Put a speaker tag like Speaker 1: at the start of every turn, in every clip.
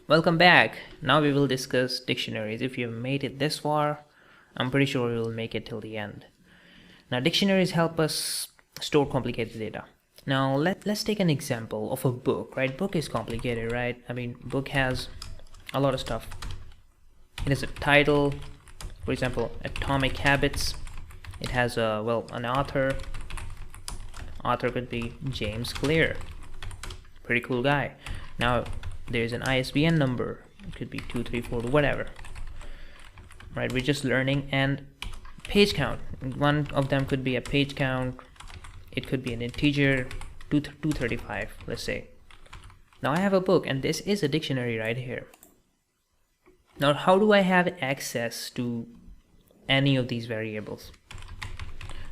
Speaker 1: Welcome back. Now we will discuss dictionaries. If you've made it this far, I'm pretty sure we will make it till the end. Now, dictionaries help us store complicated data. Now, let's take an example of a book, right? Book is complicated, right? I mean, book has a lot of stuff. It has a title, for example, Atomic Habits. It has an author. Author could be James Clear. Pretty cool guy. Now, there's an ISBN number. It could be 234, whatever. Right, we're just learning. And page count. One of them could be a page count. It could be an integer, 235, let's say. Now I have a book, and this is a dictionary right here. Now, how do I have access to any of these variables?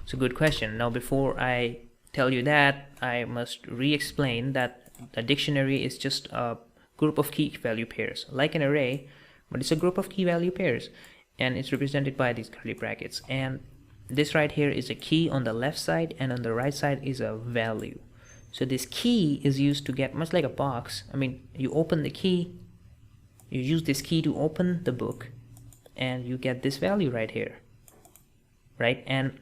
Speaker 1: It's a good question. Now, before I tell you that, I must re-explain that a dictionary is just a group of key value pairs, like an array, but it's a group of key value pairs, and it's represented by these curly brackets. And this right here is a key on the left side, and on the right side is a value. So this key is used to get, much like a box. I mean, you open the key, you use this key to open the book, and you get this value right here, right? And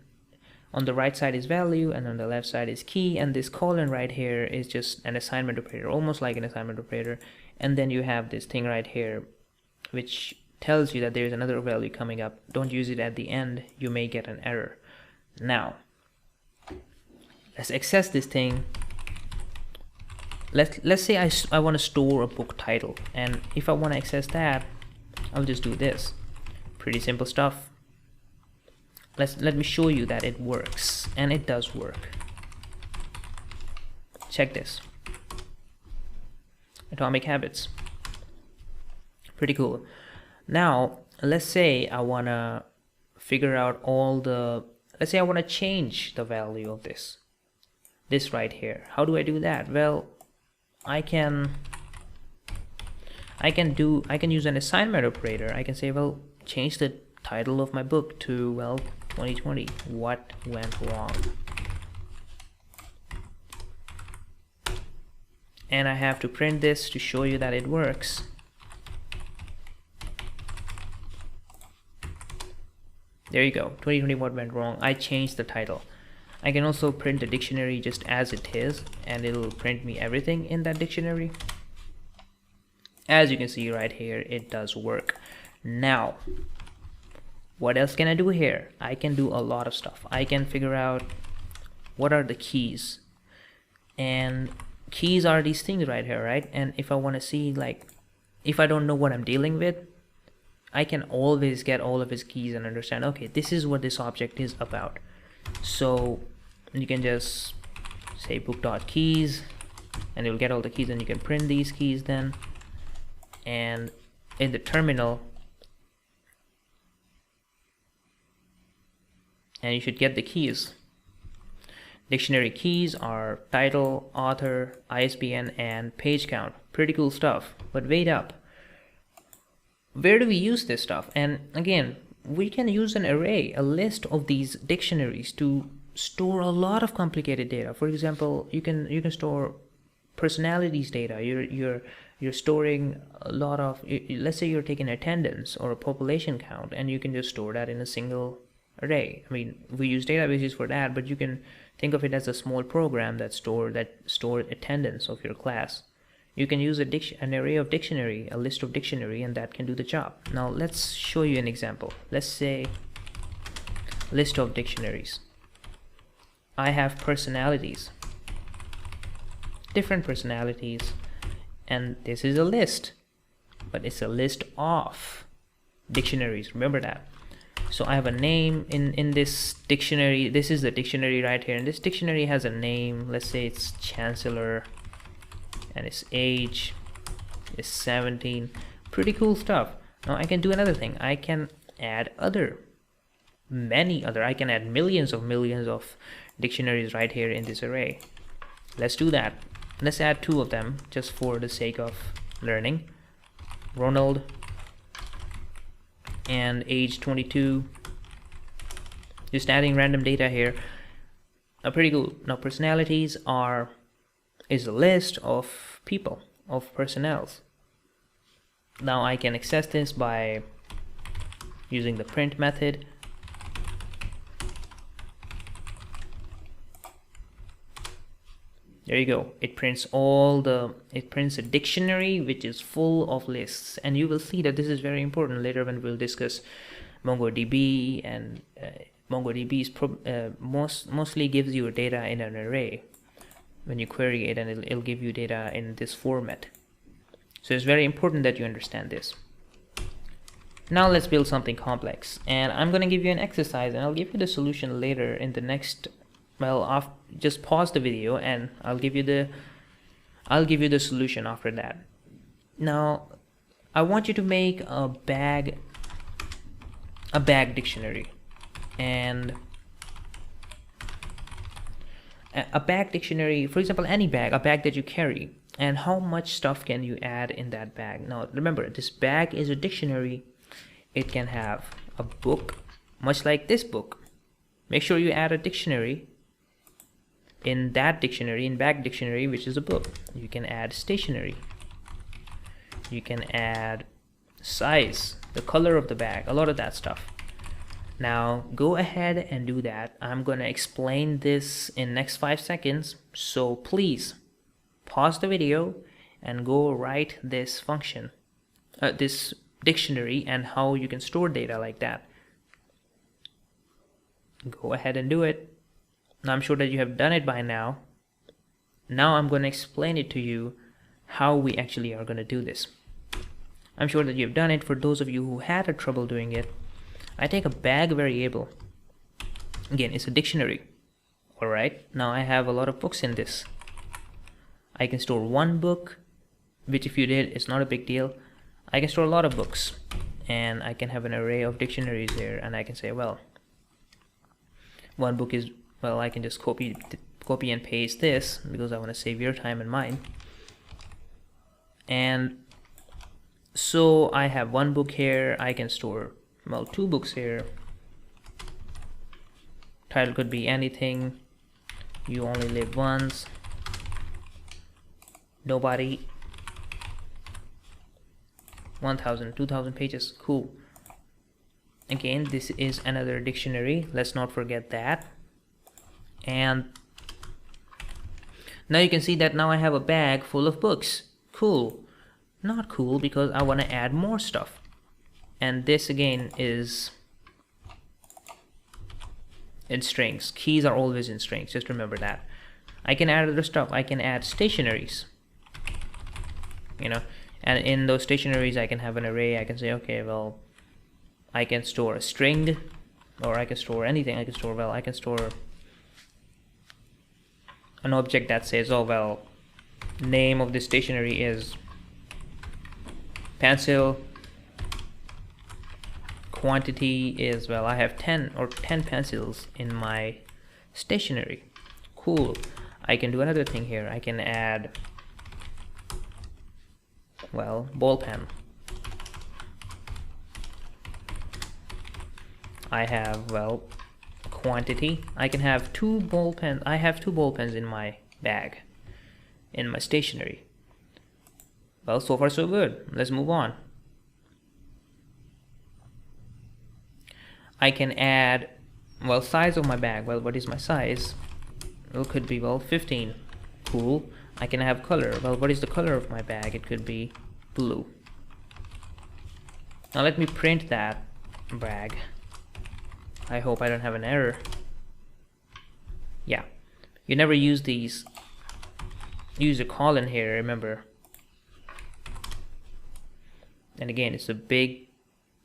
Speaker 1: on the right side is value, and on the left side is key, and this colon right here is just an assignment operator, almost like an assignment operator. And then you have this thing right here which tells you that there's another value coming up. Don't use it at the end, you may get an error. Now let's access this thing. Let's say I want to store a book title, and if I want to access that, I'll just do this. Pretty simple stuff. Let me show you that it works, and it does work. Check this. Atomic Habits. Pretty cool. Now, let's say I want to figure out let's say I want to change the value of this right here. How do I do that? Well, I can use an assignment operator. I can say, well, change the title of my book to, well, 2020, what went wrong? And I have to print this to show you that it works. There you go, 2020, what went wrong? I changed the title. I can also print the dictionary just as it is, and it'll print me everything in that dictionary. As you can see right here, it does work. Now, what else can I do here? I can do a lot of stuff. I can figure out what are the keys, and keys are these things right here, right? And if I want to see, like, if I don't know what I'm dealing with, I can always get all of his keys and understand, okay, this is what this object is about. So you can just say book.keys, and you'll get all the keys, and you can print these keys then. And in the terminal, and you should get the keys. Dictionary keys are title, author, ISBN, and page count. Pretty cool stuff. But wait up. Where do we use this stuff? And again, we can use an array, a list of these dictionaries to store a lot of complicated data. For example, you can store personalities data. You're storing a lot of, let's say you're taking attendance or a population count, and you can just store that in a single array. I mean, we use databases for that, but you can think of it as a small program that store attendance of your class. You can use an array of dictionary, a list of dictionary, and that can do the job. Now let's show you an example. Let's say list of dictionaries. I have personalities, different personalities, and this is a list, but it's a list of dictionaries. Remember that. So I have a name in this dictionary. This is the dictionary right here, and this dictionary has a name. Let's say it's Chancellor, and its age is 17. Pretty cool stuff. Now I can do another thing. I can add I can add millions of dictionaries right here in this array. Let's do that. Let's add 2 of them just for the sake of learning. Ronald, and age 22. Just adding random data here. Pretty cool. Now personalities is a list of people, of personnels. Now I can access this by using the print method. There you go. It prints a dictionary which is full of lists, and you will see that this is very important later when we'll discuss MongoDB. And MongoDB is mostly gives you data in an array when you query it, and it'll give you data in this format. So it's very important that you understand this. Now let's build something complex, and I'm going to give you an exercise, and I'll give you the solution later in the next. Well, just pause the video and I'll give you the solution after that. Now I want you to make a bag dictionary, and a bag dictionary, for example, any bag, a bag that you carry, and how much stuff can you add in that bag. Now remember, this bag is a dictionary. It can have a book, much like this book. Make sure you add a dictionary in that dictionary, in bag dictionary, which is a book. You can add stationery. You can add size, the color of the bag, a lot of that stuff. Now go ahead and do that. I'm going to explain this in next 5 seconds, so please pause the video and go write this function, this dictionary, and how you can store data like that. Go ahead and do it. Now I'm sure that you have done it by now. Now I'm going to explain it to you how we actually are going to do this. I'm sure that you've done it. For those of you who had a trouble doing it, I take a bag variable. Again, it's a dictionary. Alright, now I have a lot of books in this. I can store one book, which if you did, it's not a big deal. I can store a lot of books, and I can have an array of dictionaries there, and I can say, well, one book is, well, I can just copy and paste this because I want to save your time and mine. And so I have one book here. I can store, well, 2 books here. Title could be anything. You only live once. Nobody. 1000, 2000 pages. Cool. Again, this is another dictionary. Let's not forget that. And now you can see that now I have a bag full of books. Cool. Not cool, because I want to add more stuff. And this again is in strings. Keys are always in strings, just remember that. I can add other stuff. I can add stationaries, you know, and in those stationaries I can have an array. I can say, okay, well, I can store a string, or I can store anything. I can store, well, I can store an object that says, oh, well, name of the stationery is pencil. Quantity is, well, I have 10 pencils in my stationery. Cool. I can do another thing here. I can add, well, ball pen. I have, well, quantity. I can have 2 ball pens. I have 2 ball pens in my bag, in my stationery. Well, so far so good. Let's move on. I can add, well, size of my bag. Well, what is my size? Well, it could be, well, 15. Cool. I can have color. Well, what is the color of my bag? It could be blue. Now let me print that bag. I hope I don't have an error. Yeah, you never use these. Use a colon here, remember. And again, it's a big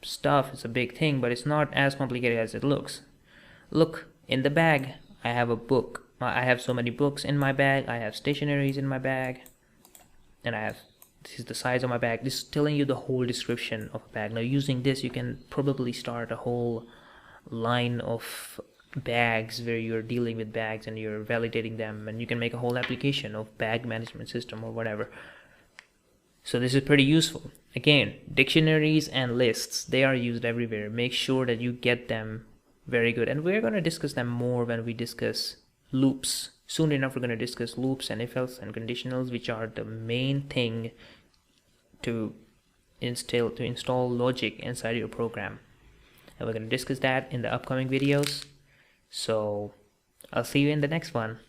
Speaker 1: stuff, it's a big thing, but it's not as complicated as it looks. Look, in the bag, I have a book. I have so many books in my bag. I have stationaries in my bag. And I have, this is the size of my bag. This is telling you the whole description of a bag. Now using this, you can probably start a whole line of bags where you're dealing with bags and you're validating them, and you can make a whole application of bag management system or whatever. So this is pretty useful. Again, dictionaries and lists, they are used everywhere. Make sure that you get them very good, and we're going to discuss them more when we discuss loops. Soon enough, we're going to discuss loops and if else and conditionals, which are the main thing to install logic inside your program, and we're going to discuss that in the upcoming videos. So I'll see you in the next one.